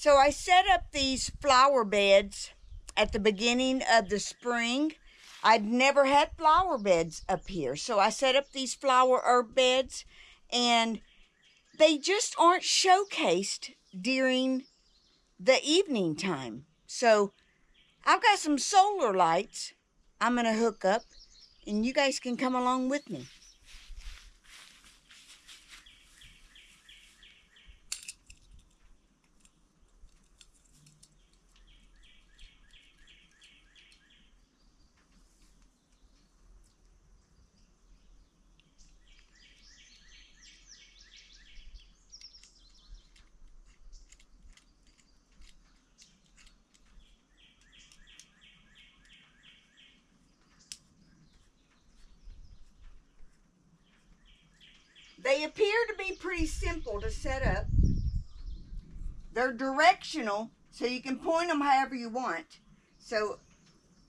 So I set up these flower beds at the beginning of the spring. I'd never had flower beds up here. So I set up these flower herb beds, and they just aren't showcased during the evening time. So I've got some solar lights I'm going to hook up, and you guys can come along with me. They appear to be pretty simple to set up. They're directional, so you can point them however you want. So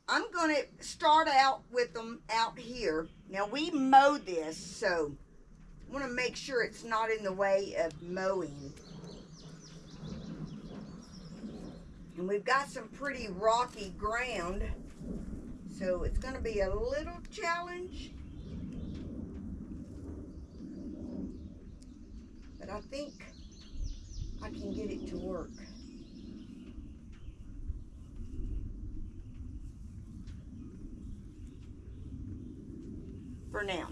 I'm going to start out with them out here. Now we mow this, so I want to make sure it's not in the way of mowing. And we've got some pretty rocky ground, so it's going to be a little challenge. But I think I can get it to work. For now.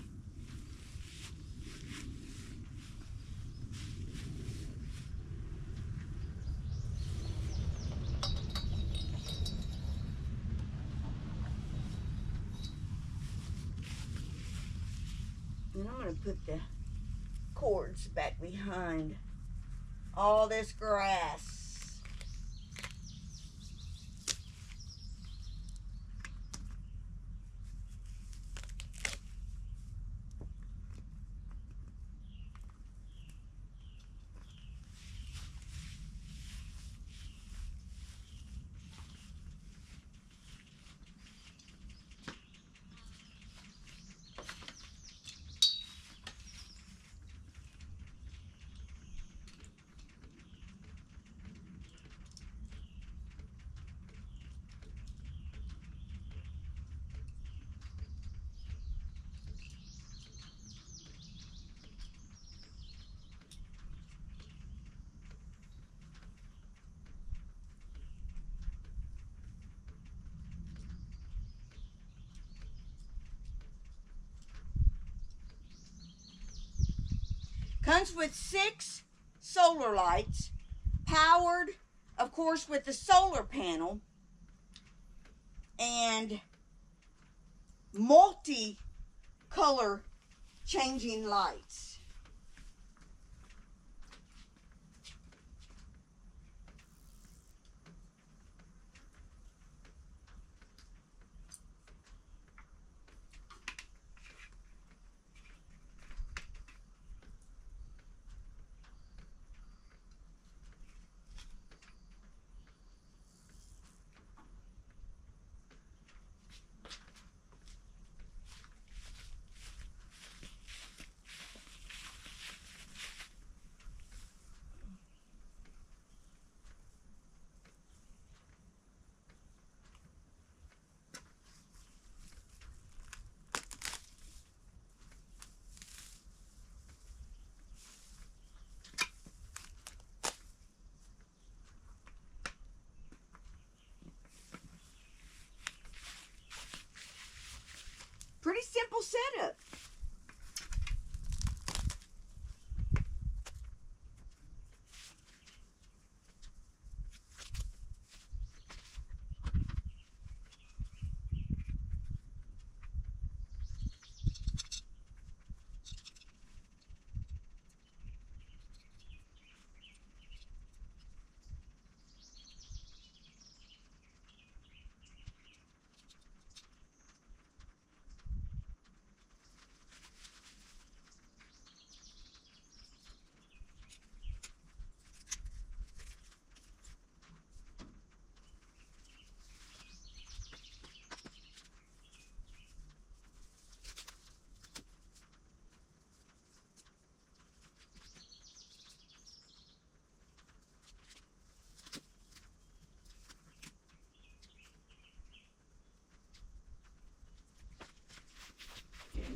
And I'm going to put the cords back behind all this grass. Comes with 6 solar lights, powered, of course, with the solar panel, and multi-color changing lights. Pretty simple setup.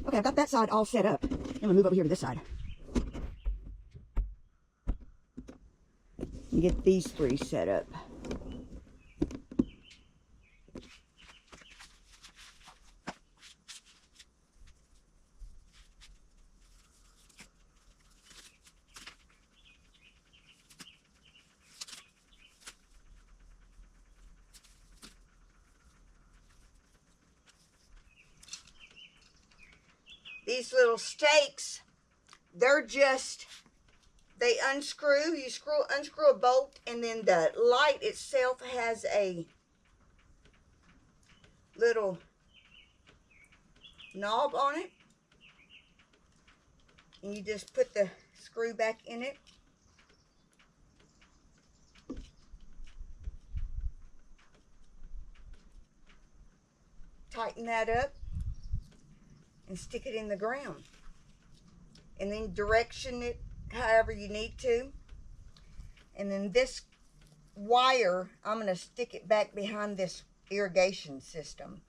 Okay, I've got that side all set up. I'm gonna move over here to this side. And get these three set up. These little stakes, they're just, they unscrew. You unscrew a bolt, and then the light itself has a little knob on it. And you just put the screw back in it. Tighten that up and stick it in the ground. And then direction it however you need to. And then this wire, I'm going to stick it back behind this irrigation system.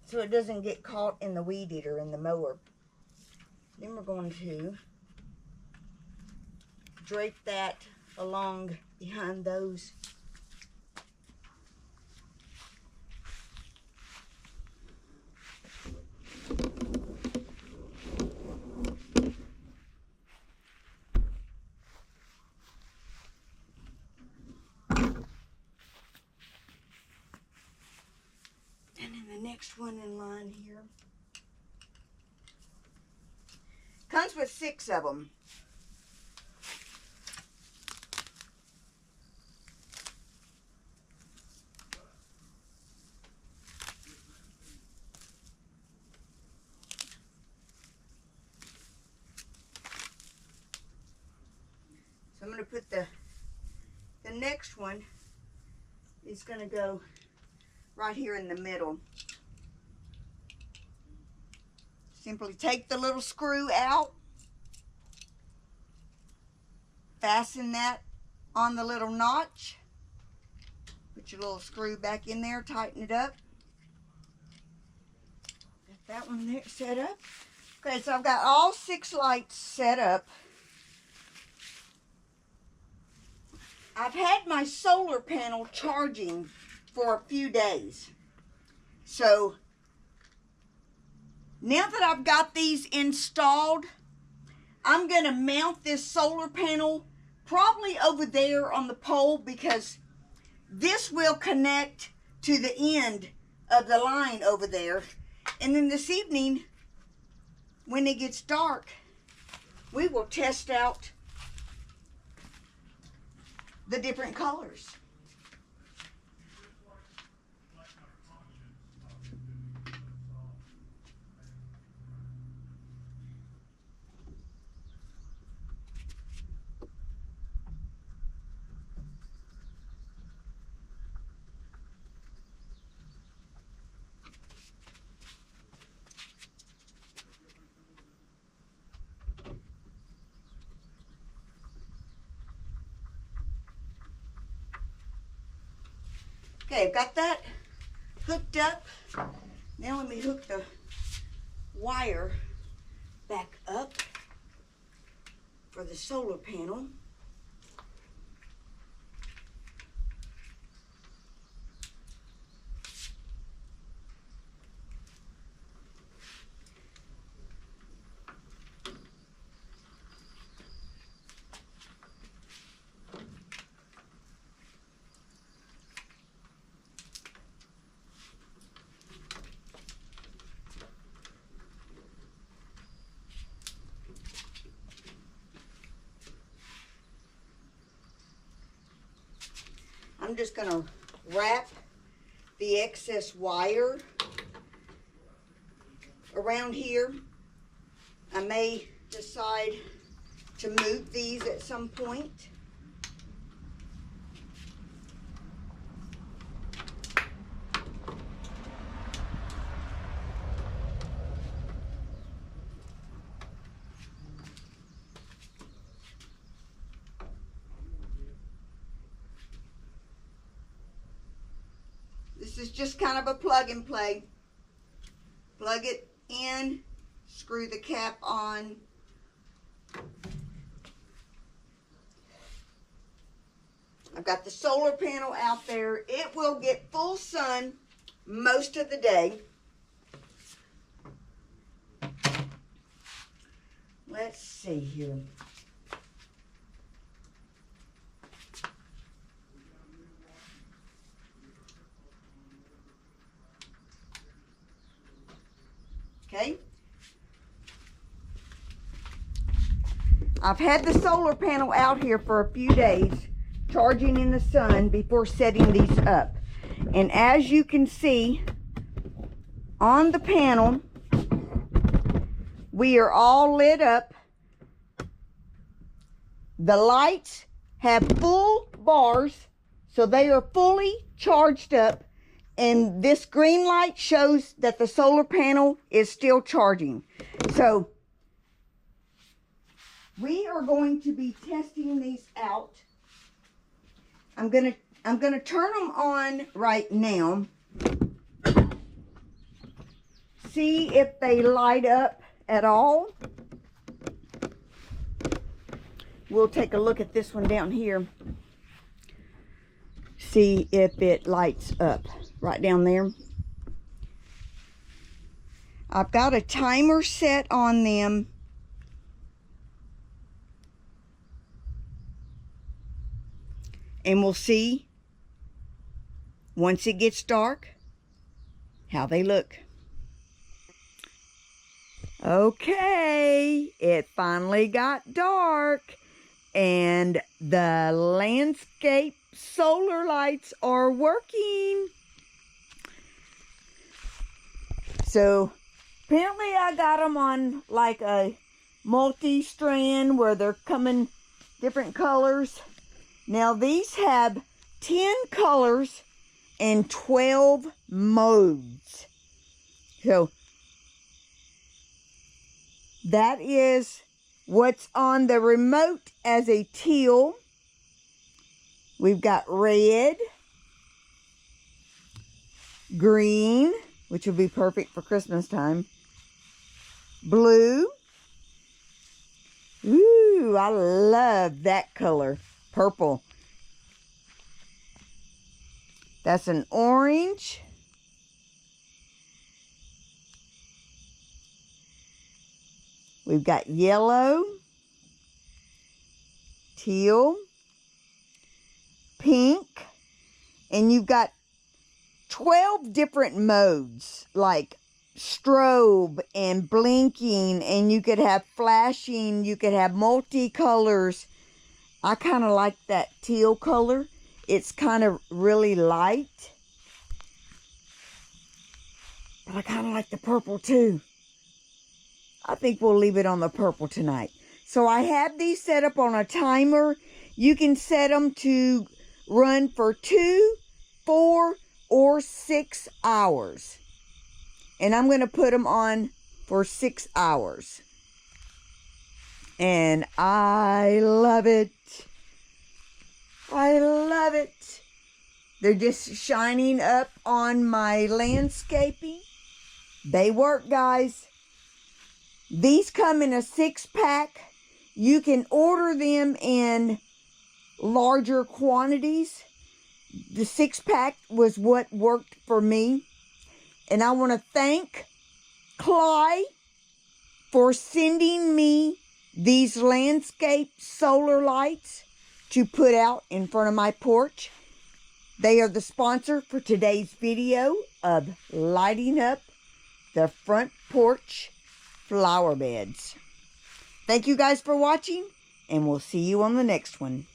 So it doesn't get caught in the weed eater in the mower. Then we're going to drape that along behind those. And then the next one in line here. Comes with 6 of them. So I'm going to put the next one is going to go right here in the middle. Simply take the little screw out, fasten that on the little notch, put your little screw back in there, tighten it up. Got that one there set up. Okay, so I've got all 6 lights set up. I've had my solar panel charging for a few days. So now that I've got these installed, I'm going to mount this solar panel probably over there on the pole, because this will connect to the end of the line over there. And then this evening, when it gets dark, we will test out the different colors. Okay, I've got that hooked up. Now let me hook the wire back up for the solar panel. I'm just going to wrap the excess wire around here. I may decide to move these at some point. This This is just kind of a plug and play. Plug it in, screw the cap on. I've got the solar panel out there. It will get full sun most of the day. Let's see here. Okay. I've had the solar panel out here for a few days, charging in the sun before setting these up. And as you can see on the panel, we are all lit up. The lights have full bars, so they are fully charged up. And this green light shows that the solar panel is still charging. So we are going to be testing these out. I'm gonna turn them on right now. See if they light up at all. We'll take a look at this one down here. See if it lights up right down there. I've got a timer set on them. And we'll see, once it gets dark, how they look. Okay, it finally got dark. And the landscape solar lights are working. So apparently I got them on like a multi-strand where they're coming different colors. Now these have 10 colors and 12 modes. So that is what's on the remote as a teal. We've got red, green, which will be perfect for Christmas time, blue. Ooh, I love that color. Purple. That's an orange. We've got yellow, teal, pink, and you've got 12 different modes, like strobe and blinking, and you could have flashing, you could have multicolors. I kind of like that teal color. It's kind of really light. But I kind of like the purple too. I think we'll leave it on the purple tonight. So I have these set up on a timer. You can set them to run for 2, 4, or 6 hours. And I'm going to put them on for 6 hours. And I love it. I love it. They're just shining up on my landscaping. They work, guys. These come in a 6-pack. You can order them in larger quantities. The 6-pack was what worked for me. And I want to thank CLY for sending me these landscape solar lights to put out in front of my porch. They are the sponsor for today's video of lighting up the front porch flower beds. Thank you guys for watching, and we'll see you on the next one.